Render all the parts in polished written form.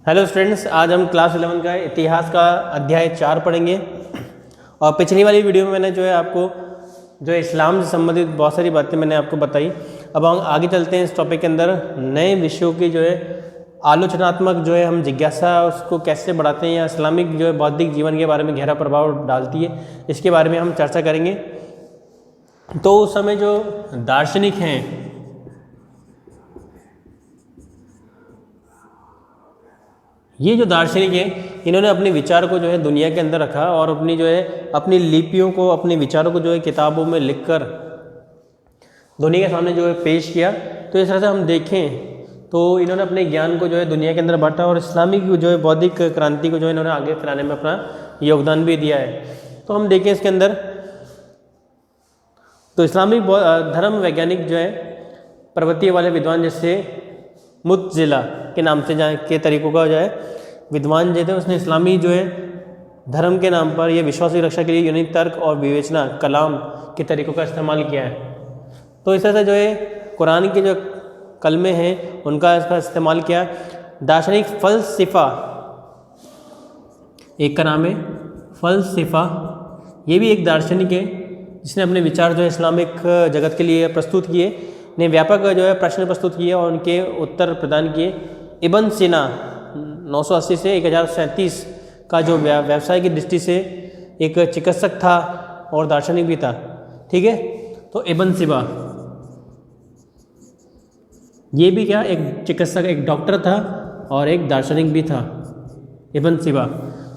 Hello students, आज हम class 11 का इतिहास का अध्याय 4 पढ़ेंगे। और पिछली वाली वीडियो में मैंने जो है आपको जो इस्लाम से संबंधित बहुत सारी बातें मैंने आपको बताई। अब हम आगे चलते हैं इस टॉपिक के अंदर। नए विषयों की जो है आलोचनात्मक जो है हम जिज्ञासा उसको कैसे बढ़ाते हैं या इस्लामिक जो है बौद्धिक जीवन के बारे में गहरा प्रभाव डालती है, इसके बारे में हम चर्चा करेंगे। तो उस समय जो दार्शनिक हैं, ये जो दार्शनिक हैं, इन्होंने अपने विचार को जो है दुनिया के अंदर रखा और अपनी जो है अपनी लिपियों को, अपने विचारों को जो है किताबों में लिखकर दुनिया के सामने जो है पेश किया। तो इस तरह से हम देखें तो इन्होंने अपने ज्ञान को जो है दुनिया के अंदर बांटा और इस्लामिक जो है बौद्धिक क्रांति को जो है इन्होंने आगे फैलाने में अपना योगदान भी दिया है। तो हम देखें इसके अंदर तो इस्लामिक धर्म वैज्ञानिक जो है पर्वतीय वाले विद्वान जैसे मुतजिला के नाम से के तरीकों का जो है विद्वान जो थे, उसने इस्लामी जो है धर्म के नाम पर यह विश्वास की रक्षा के लिए यूनानी तर्क और विवेचना कलाम के तरीकों का इस्तेमाल किया है। तो इस तरह से जो है कुरान के जो कलमे हैं उनका इसका इस्तेमाल किया। दार्शनिक फलसिफा, एक का नाम है फलसिफा, ये भी एक दार्शनिक है जिसने अपने विचार जो है इस्लामिक जगत के लिए प्रस्तुत किए, ने व्यापक जो है प्रश्न प्रस्तुत किए और उनके उत्तर प्रदान किए। इब्न सीना 980 से 1037 का जो व्यवसाय की दृष्टि से एक चिकित्सक था और दार्शनिक भी था। ठीक है, तो इब्न सीना ये भी क्या एक चिकित्सक, एक डॉक्टर था और एक दार्शनिक भी था इब्न सीना।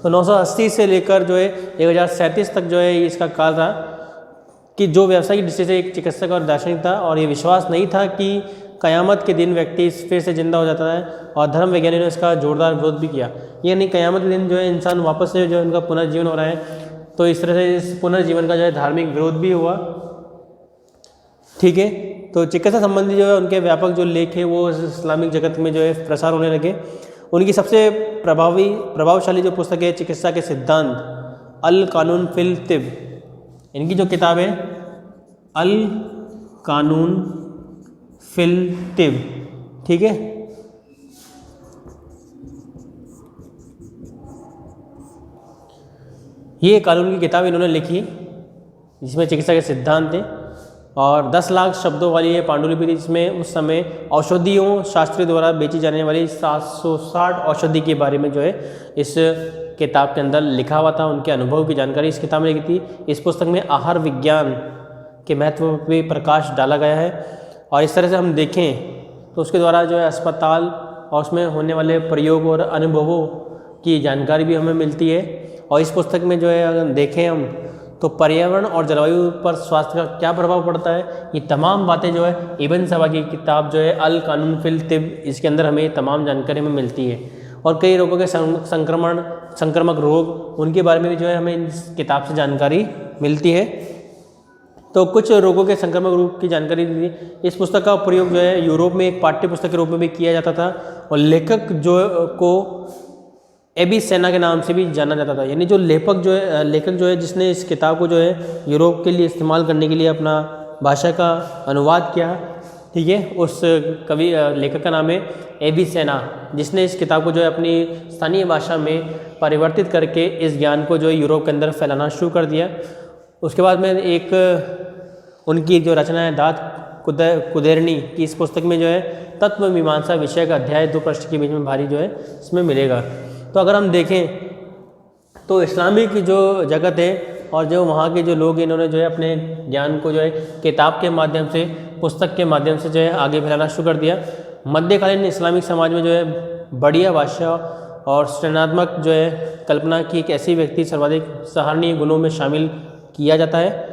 तो 980 से लेकर जो है 1037 तक जो है इसका काल रहा कि जो व्यवसाय की दृष्टि से एक चिकित्सक और दार्शनिक था और ये विश्वास नहीं था कि क़यामत के दिन व्यक्ति फिर से जिंदा हो जाता है, और धर्म वैज्ञानिकों ने इसका जोरदार विरोध भी किया। ये नहीं क़यामत के दिन जो है इंसान वापस से जो है उनका पुनर्जीवन हो रहा है, तो इस तरह से इस पुनर्जीवन का जो है धार्मिक विरोध भी हुआ। ठीक है, तो चिकित्सा संबंधी जो है उनके व्यापक जो लेख है वो इस्लामिक जगत में जो है प्रसार होने लगे। उनकी सबसे प्रभावशाली जो पुस्तक है चिकित्सा के सिद्धांत, अल कानून फिल तिब, इनकी जो किताब है अल कानून फिल तिब। ठीक है, ये कानून की किताब इन्होंने लिखी जिसमें चिकित्सा के सिद्धांत थे और 10 लाख शब्दों वाली ये पांडुलिपि थी, जिसमें उस समय औषधियों शास्त्री द्वारा बेची जाने वाली 760 औषधि के बारे में जो है इस किताब के अंदर लिखा हुआ था। उनके अनुभव की जानकारी इस किताब में लिखी थी। इस पुस्तक में आहार विज्ञान के महत्व पे प्रकाश डाला गया है। और इस तरह से हम देखें तो उसके द्वारा जो है अस्पताल और उसमें होने वाले प्रयोग और अनुभवों की जानकारी भी हमें मिलती है। और इस पुस्तक में जो है अगर देखें हम तो पर्यावरण और जलवायु पर स्वास्थ्य का क्या प्रभाव पड़ता है, ये तमाम बातें जो है इब्न सीना की किताब जो है अल कानून फिल तिब, इसके अंदर हमें तमाम जानकारी हमें मिलती है। और कई रोगों के संक्रमक रोग, उनके बारे में भी जो है हमें इस किताब से जानकारी मिलती है। तो कुछ रोगों के संक्रामक रोग की जानकारी दी। इस पुस्तक का प्रयोग जो है यूरोप में एक पाठ्य पुस्तक के रूप में भी किया जाता था और लेखक जो को एविसेना के नाम से भी जाना जाता था। यानी जो लेखक जो है जिसने इस किताब को जो है यूरोप के लिए इस्तेमाल करने के लिए अपना भाषा का अनुवाद किया, ठीक है, उस लेखक का नाम है एविसेना, जिसने इस किताब को जो है अपनी स्थानीय भाषा में परिवर्तित करके इस ज्ञान को जो है यूरोप के अंदर फैलाना शुरू कर दिया। उसके बाद में एक उनकी जो रचना है दात कुदैरनी की, इस पुस्तक में जो है तत्व मीमांसा विषय का अध्याय 2 पृष्ठ के बीच में भारी जो है इसमें मिलेगा। तो अगर हम देखें तो इस्लामिक जो जगत है और जो वहाँ के जो लोग हैं, इन्होंने जो है अपने ज्ञान को जो है किताब के माध्यम से, पुस्तक के माध्यम से जो है आगे फैलाना शुरू कर दिया। मध्यकालीन इस्लामिक समाज में जो है बढ़िया भाषा और सृजनात्मक जो है कल्पना की एक ऐसी व्यक्ति सर्वाधिक सराहनीय गुणों में शामिल किया जाता है।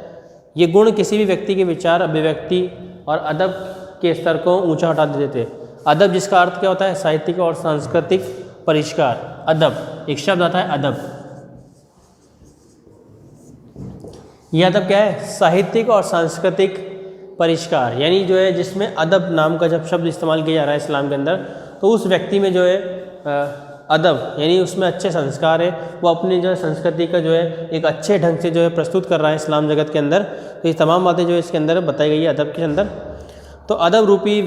ये गुण किसी भी व्यक्ति के विचार, अभिव्यक्ति और अदब के स्तर को ऊंचा उठा देते थे। अदब जिसका अर्थ क्या होता है साहित्यिक और सांस्कृतिक परिष्कार। अदब, एक शब्द आता है अदब, यह अदब क्या है साहित्यिक और सांस्कृतिक परिष्कार, यानी जो है जिसमें अदब नाम का जब शब्द इस्तेमाल किया जा रहा है इस्लाम के अंदर, तो उस व्यक्ति में जो है अदब यानी उसमें अच्छे संस्कार है, वो अपनी जो है संस्कृति का जो है एक अच्छे ढंग से जो है प्रस्तुत कर रहा है इस्लाम जगत के अंदर। तो ये तमाम बातें जो है इसके अंदर बताई गई है अदब के अंदर। तो अदब रूपी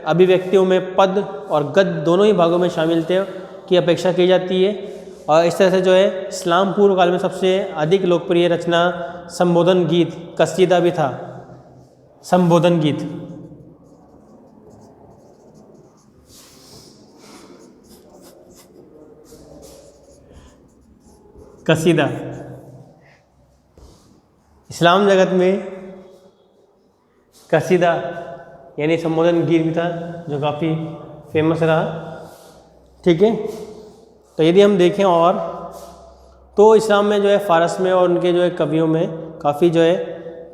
अभिव्यक्तियों में पद और गद्य दोनों ही भागों में शामिल थे की अपेक्षा की जाती है। और इस तरह से जो है इस्लाम पूर्व काल में सबसे अधिक लोकप्रिय रचना संबोधन गीत कसीदा भी था। संबोधन गीत कसीदा इस्लाम जगत में कसीदा यानी संबोधन गीत भी था जो काफ़ी फेमस रहा। ठीक है, तो यदि हम देखें और तो इस्लाम में जो है फ़ारस में और उनके जो है कवियों में काफ़ी जो है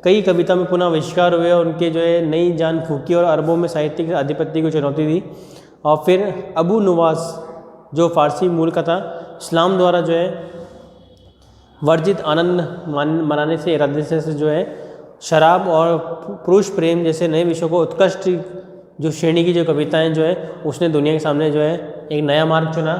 कई कविता में पुनः आविष्कार हुए और उनके जो है नई जान फूकी और अरबों में साहित्यिक आधिपत्य को चुनौती दी। और फिर अबू नुवास जो फ़ारसी मूल का था, इस्लाम द्वारा जो है वर्जित आनंद मनाने से इरादे से जो है शराब और पुरुष प्रेम जैसे नए विषयों को उत्कृष्ट जो श्रेणी की जो कविताएं जो है उसने दुनिया के सामने जो है एक नया मार्ग चुना।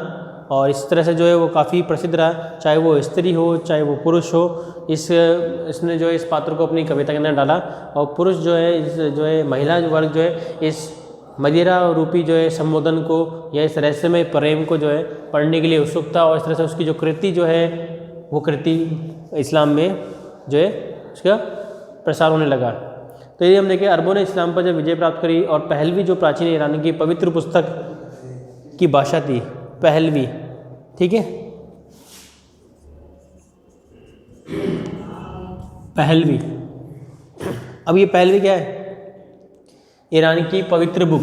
और इस तरह से जो है वो काफ़ी प्रसिद्ध रहा, चाहे वो स्त्री हो चाहे वो पुरुष हो। इसने जो है इस पात्र को अपनी कविता के अंदर डाला और पुरुष जो है महिला वर्ग जो है इस मदिरा रूपी जो है संबोधन को या इस रहस्यमय प्रेम को जो है पढ़ने के लिए उत्सुक था। और इस तरह से उसकी जो कृति जो है वो कृति इस्लाम में जो है उसका प्रसार होने लगा। तो यदि हम देखें अरबों ने इस्लाम पर जब विजय प्राप्त करी और पहलवी जो प्राचीन ईरान की पवित्र पुस्तक की भाषा थी पहलवी, ठीक है, पहलवी। अब ये पहलवी क्या है? ईरान की पवित्र बुक,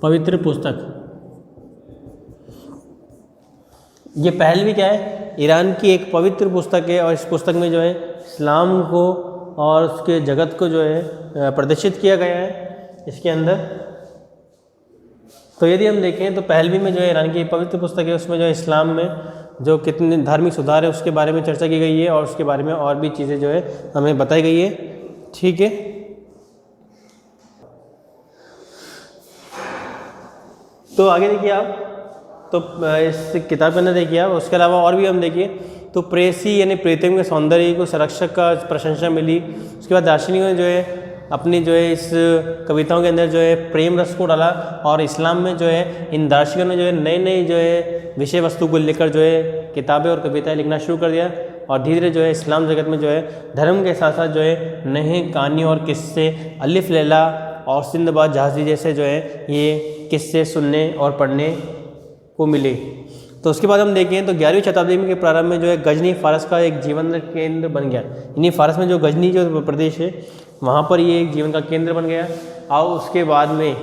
पवित्र पुस्तक। ये पहलवी क्या है? ईरान की एक पवित्र पुस्तक है और इस पुस्तक में जो है इस्लाम को और उसके जगत को जो है प्रदर्शित किया गया है इसके अंदर। तो यदि हम देखें तो पहलवी में जो है ईरान की पवित्र पुस्तक है उसमें जो है इस्लाम में जो कितने धार्मिक सुधार है उसके बारे में चर्चा की गई है और उसके बारे में और भी चीज़ें जो है हमें बताई गई है। ठीक है, तो आगे देखिए आप, तो इस किताब के अंदर देखिए आप, उसके अलावा और भी हम देखिए तो प्रेसी यानी प्रीतम के सौंदर्य को संरक्षक का प्रशंसा मिली। उसके बाद दार्शनिकों ने जो है अपनी जो है इस कविताओं के अंदर जो है प्रेम रस को डाला और इस्लाम में जो है इन दार्शनिकों ने जो है नए नए जो है विषय वस्तु को लेकर जो है किताबें और कविताएं लिखना शुरू कर दिया। और धीरे धीरे जो है इस्लाम जगत में जो है धर्म के साथ साथ जो है नए कहानी और किस्से अलिफ लैला और सिंदबाद जहाज़ी जैसे जो है ये किस्से सुनने और पढ़ने को मिले। तो उसके बाद हम देखें तो 11वीं शताब्दी के प्रारंभ में जो है गजनी फ़ारस का एक जीवन केंद्र बन गया। यानी फ़ारस में जो गजनी जो प्रदेश है वहाँ पर ये एक जीवन का केंद्र बन गया। और उसके बाद में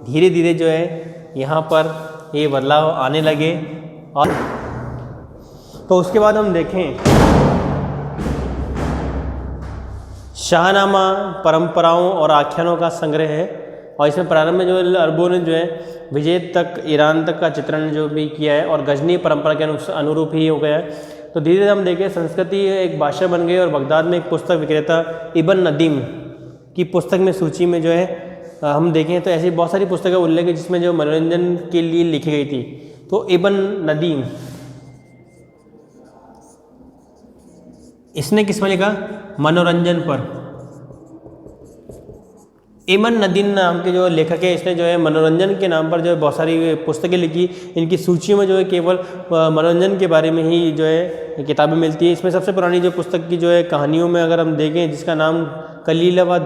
धीरे धीरे जो है यहाँ पर ये बदलाव आने लगे। और तो उसके बाद हम देखें शाहनामा परंपराओं और आख्यानों का संग्रह है और इसमें प्रारंभ में जो अरबों ने जो है विजय तक ईरान तक का चित्रण जो भी किया है और गजनी परंपरा के अनुरूप ही हो गया है। तो धीरे धीरे हम देखें संस्कृति एक भाषा बन गई और बगदाद में एक पुस्तक विक्रेता इब्न नदीम की पुस्तक में सूची में जो है हम देखें तो ऐसी बहुत सारी पुस्तकें उल्लेख है जिसमें जो मनोरंजन के लिए लिखी गई थी। तो इब्न नदीम इसने किस में लिखा? मनोरंजन पर। इब्न नदीम नाम के जो लेखक है इसने जो है मनोरंजन के नाम पर जो है बहुत सारी पुस्तकें लिखी। इनकी सूची में जो है केवल मनोरंजन के बारे में ही जो है किताबें मिलती है। इसमें सबसे पुरानी जो पुस्तक की जो है कहानियों में अगर हम देखें जिसका नाम कलीला व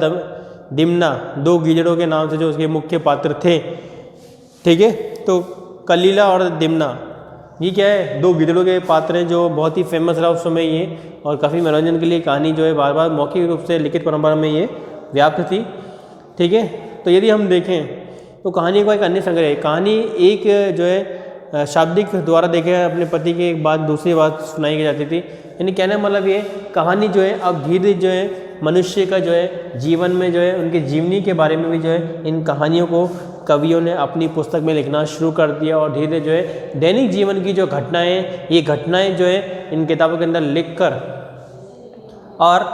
दिमना, दो गीदड़ों के नाम से जो उसके मुख्य पात्र थे। ठीक है, तो कलीला और दिमना ये क्या है? दो गिदड़ों के पात्र हैं जो बहुत ही फेमस रहा उस समय ये, और काफ़ी मनोरंजन के लिए कहानी जो है बार बार मौखिक रूप से लिखित परंपरा में ये व्याप्त थी। ठीक है, तो यदि हम देखें तो कहानी का एक अन्य संग्रह है। कहानी एक जो है शाब्दिक द्वारा देखे अपने पति की एक बात दूसरी बात सुनाई जाती थी। यानी कहने का मतलब ये कहानी जो है अब धीरे जो है मनुष्य का जो है जीवन में जो है उनके जीवनी के बारे में भी जो है इन कहानियों को कवियों ने अपनी पुस्तक में लिखना शुरू कर दिया। और धीरे धीरे जो है दैनिक जीवन की जो घटनाएं, ये घटनाएं जो है इन किताबों के अंदर लिखकर और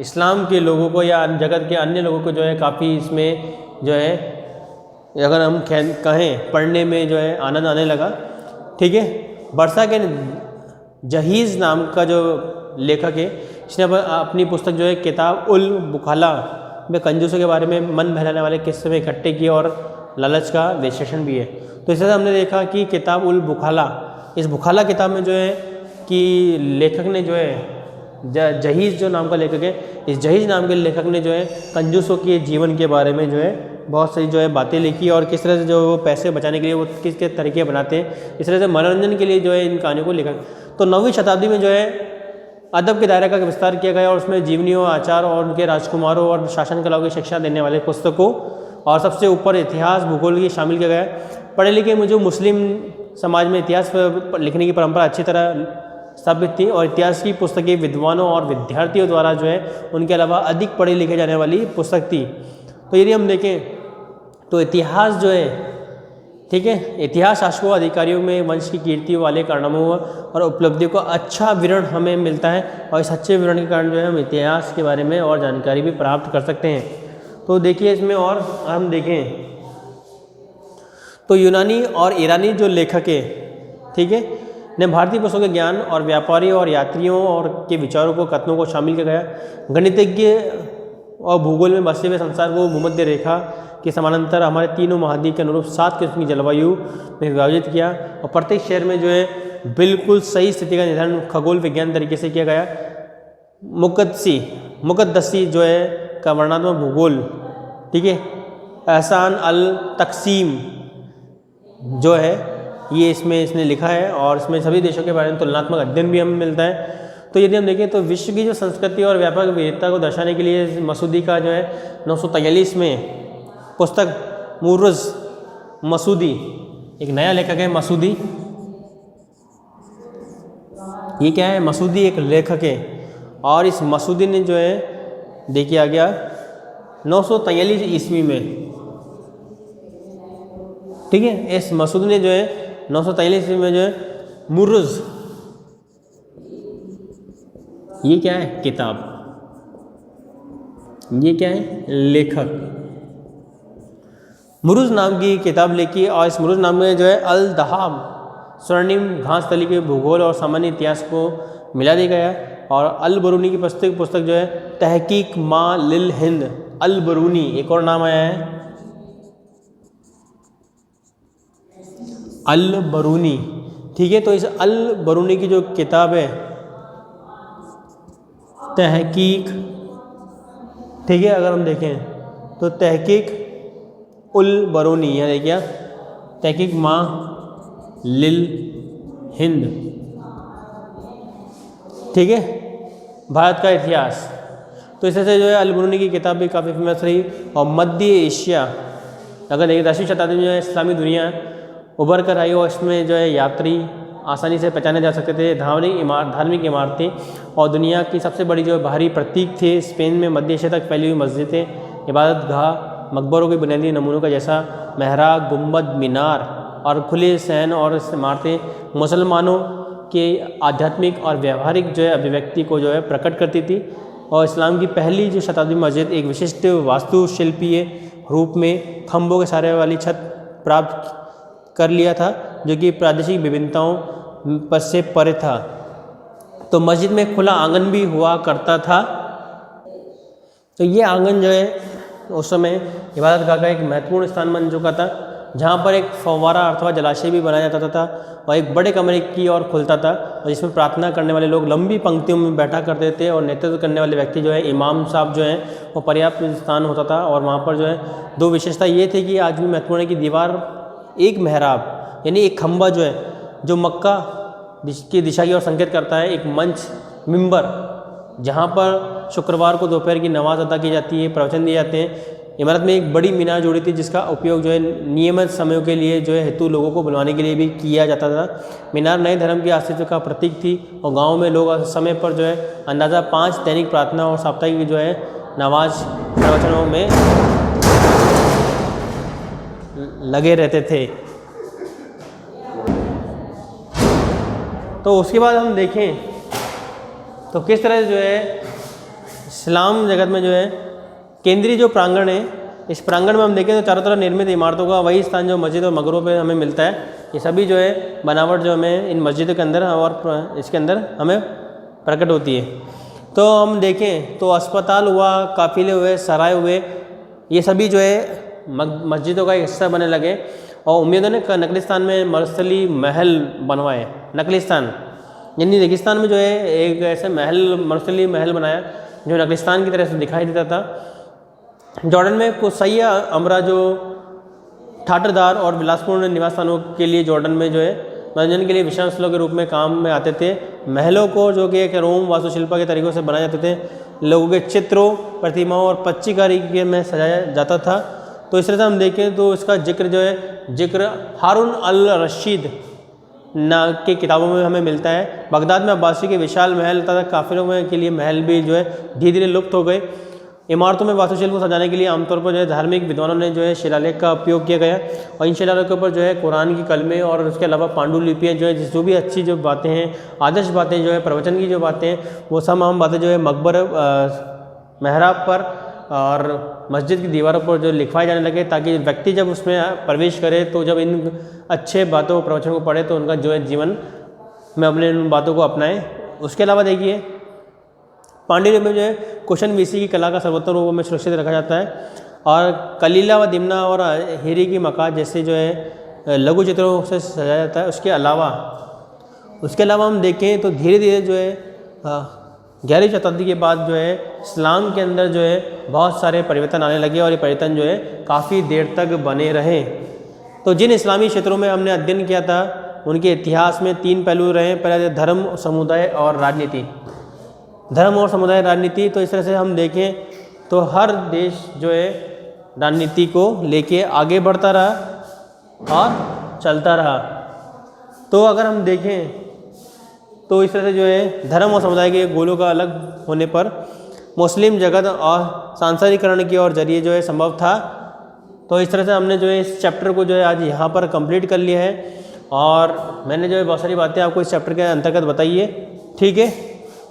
इस्लाम के लोगों को या जगत के अन्य लोगों को जो है काफ़ी इसमें जो है अगर हम कहें पढ़ने में जो है आनंद आने लगा। ठीक है, वर्षा के जहीज़ नाम का जो लेखक है इसने अपनी पुस्तक जो है किताब उल बुखाला वे कंजूसों के बारे में मन बहलाने वाले किस्से में इकट्ठे किए और लालच का विश्लेषण भी है। तो इस तरह हमने देखा कि किताब उल बुखाला, इस बुखाला किताब में जो है कि लेखक ने जो है जहीज़ जो नाम का लेखक है, इस जहीज़ नाम के लेखक ने जो है कंजूसों के जीवन के बारे में जो है बहुत सारी जो है बातें लिखी और किस तरह से जो वो पैसे बचाने के लिए वो किस किस तरीके बनाते हैं, इस तरह से मनोरंजन के लिए जो है इन कहानियों को लिखा। तो 9वीं शताब्दी में जो है अदब के दायरे का विस्तार किया गया और उसमें जीवनियों, आचार और उनके राजकुमारों और शासन कलाओं की शिक्षा देने वाले पुस्तकों और सबसे ऊपर इतिहास, भूगोल की शामिल किया गया। पढ़े लिखे में जो मुस्लिम समाज में इतिहास लिखने की परंपरा अच्छी तरह स्थापित थी और इतिहास की पुस्तकें विद्वानों और विद्यार्थियों द्वारा जो है उनके अलावा अधिक पढ़े लिखे जाने वाली पुस्तक थी। तो यदि हम देखें तो इतिहास जो है, ठीक है, इतिहास शासकों अधिकारियों में वंश की कीर्ति वाले कारनामों और उपलब्धियों का अच्छा विवरण हमें मिलता है और इस अच्छे विवरण के कारण जो है हम इतिहास के बारे में और जानकारी भी प्राप्त कर सकते हैं। तो देखिए इसमें और हम देखें तो यूनानी और ईरानी जो लेखक है, ठीक है, ने भारतीय पुस्तकों के ज्ञान और व्यापारी और यात्रियों और के विचारों को कथनों को शामिल किया गया। गणितज्ञ और भूगोल में बसे हुए संसार को भूमध्य रेखा के समानांतर हमारे तीनों महाद्वीप के अनुरूप 7 किस्म की जलवायु में विभाजित किया और प्रत्येक शहर में जो है बिल्कुल सही स्थिति का निर्धारण खगोल विज्ञान तरीके से किया गया। मुकद्दसी जो है का वर्णनात्मक भूगोल, ठीक है, एहसान अल तकसीम जो है ये इसमें इसने लिखा है और इसमें सभी देशों के बारे में तुलनात्मक अध्ययन भी हमें मिलता है। तो यदि हम देखें तो विश्व की जो संस्कृति और व्यापक विविधता को दर्शाने के लिए मसूदी का जो है 943 में पुस्तक मुर्रज़ मसूदी, एक नया लेखक है मसूदी। ये क्या है? मसूदी एक लेखक है और इस मसूदी ने जो है देखिए आ गया 943 ईस्वी में, ठीक है। इस मसूदी ने जो है 943 ईस्वी में जो है मुर्रज़, ये क्या है? किताब, ये क्या है? लेखक, मुरुज़ नाम की किताब लिखी और इस मुरुज़ नाम में जो है अल दहाब स्वर्णिम घास तली के भूगोल और सामान्य इतिहास को मिला दिया गया और अल बरूनी की पुस्तक जो है तहकीक मा लिल हिंद, अल बरूनी एक और नाम आया है अल बरूनी, ठीक है। तो इस अल बरूनी की जो किताब है तहकीक, ठीक है, अगर हम देखें तो तहकीक उल बरूनी, यहाँ देखिए तहकीक माँ लिल हिंद, ठीक है, भारत का इतिहास। तो इस तरह से जो है अल बरूनी की किताब भी काफ़ी फेमस रही। और मध्य एशिया, अगर देखिए 10वीं शताब्दी में जो है इस्लामी दुनिया उभर कर आई और इसमें जो है यात्री आसानी से पहचाने जा सकते थे। धार्मिक इमारतें और दुनिया की सबसे बड़ी जो बाहरी प्रतीक थे स्पेन में मध्य एशिया तक फैली हुई मस्जिदें, इबादत गाह, मकबरों के बुनियादी नमूनों का जैसा मेहराब, गुंबद, मीनार और खुले सहन और इमारतें मुसलमानों के आध्यात्मिक और व्यवहारिक जो है अभिव्यक्ति को जो है प्रकट करती थी। और इस्लाम की पहली जो शताब्दी मस्जिद एक विशिष्ट वास्तुशिल्पीय रूप में खंभों के सहारे वाली छत प्राप्त कर लिया था जो कि प्रादेशिक विभिन्नताओं पर से परे था। तो मस्जिद में खुला आंगन भी हुआ करता था। तो ये आंगन जो है उस समय इबादत गाह का एक महत्वपूर्ण स्थान बन चुका था जहाँ पर एक फव्वारा अथवा जलाशय भी बनाया जाता था और एक बड़े कमरे की ओर खुलता था और जिसमें प्रार्थना करने वाले लोग लंबी पंक्तियों में बैठा करते थे और नेतृत्व करने वाले व्यक्ति जो है इमाम साहब जो हैं वो पर्याप्त स्थान होता था। और वहाँ पर जो है दो विशेषता ये थी कि आज भी महत्वपूर्ण है कि दीवार एक मेहराब यानी एक खंबा जो है जो मक्का की दिशा की ओर संकेत करता है, एक मंच मिंबर जहाँ पर शुक्रवार को दोपहर की नमाज अदा की जाती है, प्रवचन दिए जाते हैं। इमारत में एक बड़ी मीनार जोड़ी थी जिसका उपयोग जो है नियमित समयों के लिए जो है हेतु लोगों को बुलवाने के लिए भी किया जाता था। मीनार नए धर्म के अस्तित्व का प्रतीक थी और गाँव में लोग समय पर जो है अंदाज़ा 5 दैनिक प्रार्थना और साप्ताहिक जो है नमाज प्रवचनों में लगे रहते थे। तो उसके बाद हम देखें तो किस तरह जो है इस्लाम जगत में जो है केंद्रीय जो प्रांगण है, इस प्रांगण में हम देखें तो चारों तरफ निर्मित इमारतों का वही स्थान जो मस्जिद और मकबरों पे हमें मिलता है। ये सभी जो है बनावट जो हमें इन मस्जिदों के अंदर और इसके अंदर हमें प्रकट होती है। तो हम देखें तो अस्पताल हुआ, काफिले हुए, सराय हुए, ये सभी जो है मस्जिदों का एक हिस्सा बनने लगे। और उम्मीदों ने नकलिस्तान में मरसली महल बनवाए। नकलिस्तान यानी रेगिस्तान में जो है एक ऐसे मरसली महल बनाया जो नकलिस्तान की तरह से दिखाई देता था। जॉर्डन में कुसैया अमरा जो ठाटरदार और विलासपूर्ण निवास स्थानों के लिए जॉर्डन में जो है मनोरंजन के लिए विश्राम स्थलों के रूप में काम में आते थे। महलों को जो कि एक रोम वास्तुशिल्प के तरीक़ों से बनाए जाते थे, लोगों के चित्रों, प्रतिमाओं और पच्चीकारी में सजाया जाता था। तो इस तरह से हम देखें तो इसका जिक्र हारून अल रशीद ना की किताबों में हमें मिलता है। बगदाद में अब्बासी के विशाल महल तथा काफिलों में के लिए महल भी जो है धीरे धीरे लुप्त हो गए। इमारतों में वास्तुशिल्प को सजाने के लिए आमतौर पर जो है धार्मिक विद्वानों ने जो है शिलालेख का उपयोग किया गया और इन शिलालेखों के ऊपर जो है कुरान की कलमें और उसके अलावा पांडुलिपियाँ जो है जो भी अच्छी जो बातें हैं, आदर्श बातें जो है, प्रवचन की जो बातें हैं, वो तमाम बातें जो है मकबर महराब पर और मस्जिद की दीवारों पर जो लिखवाए जाने लगे, ताकि व्यक्ति जब उसमें प्रवेश करे तो जब इन अच्छे बातों प्रवचन को पढ़े तो उनका जो है जीवन में अपने उन बातों को अपनाएं। उसके अलावा देखिए पांडुलिपि में जो है कुशन बीसी की कला का सर्वोत्तम रूप में सुरक्षित रखा जाता है और कलीला व दिमना और हीरी की मकात जैसे जो है लघु चित्रों से सजाया जाता है। उसके अलावा हम देखें तो धीरे धीरे जो है 11वीं शताब्दी के बाद जो है इस्लाम के अंदर जो है बहुत सारे परिवर्तन आने लगे और ये परिवर्तन जो है काफ़ी देर तक बने रहे। तो जिन इस्लामी क्षेत्रों में हमने अध्ययन किया था उनके इतिहास में 3 पहलू रहे। पहले धर्म, समुदाय और राजनीति। धर्म और समुदाय राजनीति, तो इस तरह से हम देखें तो हर देश जो है राजनीति को लेके आगे बढ़ता रहा और चलता रहा। तो अगर हम देखें तो इस तरह से जो है धर्म और समुदाय के गोलों का अलग होने पर मुस्लिम जगत और सांसारिकरण की और जरिए जो है संभव था। तो इस तरह से हमने जो है इस चैप्टर को जो है आज यहाँ पर कंप्लीट कर लिया है और मैंने जो है बहुत सारी बातें आपको इस चैप्टर के अंतर्गत बताई है। ठीक है,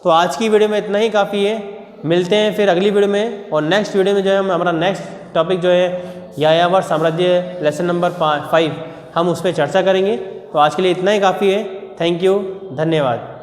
तो आज की वीडियो में इतना ही काफ़ी है। मिलते हैं फिर अगली वीडियो में और नेक्स्ट वीडियो में जो है हम हमारा नेक्स्ट टॉपिक जो है यायावर साम्राज्य लेसन नंबर 5 हम उस पर चर्चा करेंगे। तो आज के लिए इतना ही काफ़ी है। थैंक यू, धन्यवाद।